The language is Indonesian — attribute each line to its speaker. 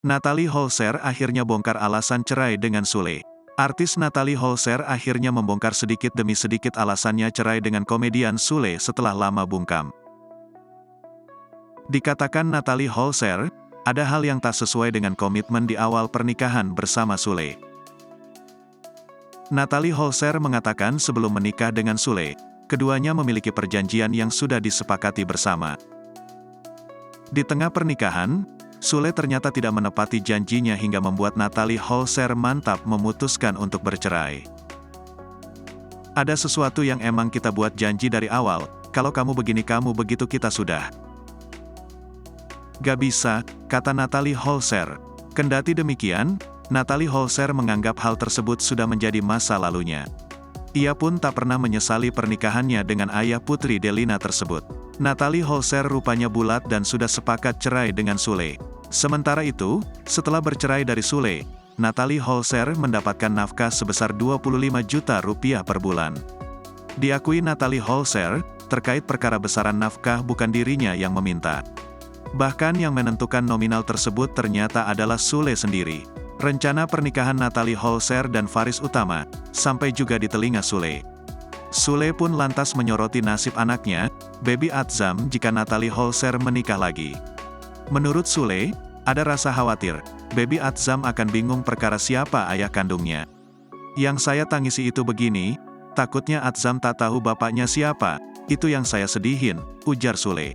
Speaker 1: Natalie Holzer akhirnya bongkar alasan cerai dengan Sule. Artis Natalie Holzer akhirnya membongkar sedikit demi sedikit alasannya cerai dengan komedian Sule setelah lama bungkam. Dikatakan Natalie Holzer, ada hal yang tak sesuai dengan komitmen di awal pernikahan bersama Sule. Natalie Holzer mengatakan sebelum menikah dengan Sule, keduanya memiliki perjanjian yang sudah disepakati bersama. Di tengah pernikahan, Sule ternyata tidak menepati janjinya hingga membuat Natalie Holzer mantap memutuskan untuk bercerai. Ada sesuatu yang emang kita buat janji dari awal, kalau kamu begini kamu begitu kita sudah. Gak bisa, kata Natalie Holzer. Kendati demikian, Natalie Holzer menganggap hal tersebut sudah menjadi masa lalunya. Ia pun tak pernah menyesali pernikahannya dengan ayah putri Delina tersebut. Natalie Holzer rupanya bulat dan sudah sepakat cerai dengan Sule. Sementara itu, setelah bercerai dari Sule, Natalie Holzer mendapatkan nafkah sebesar 25 juta rupiah per bulan. Diakui Natalie Holzer, terkait perkara besaran nafkah bukan dirinya yang meminta. Bahkan yang menentukan nominal tersebut ternyata adalah Sule sendiri. Rencana pernikahan Natalie Holzer dan Faris Utama, sampai juga di telinga Sule. Sule pun lantas menyoroti nasib anaknya, Baby Atzam jika Natalie Holzer menikah lagi. Menurut Sule, ada rasa khawatir, Baby Atzam akan bingung perkara siapa ayah kandungnya. Yang saya tangisi itu begini, takutnya Atzam tak tahu bapaknya siapa, itu yang saya sedihin, ujar Sule.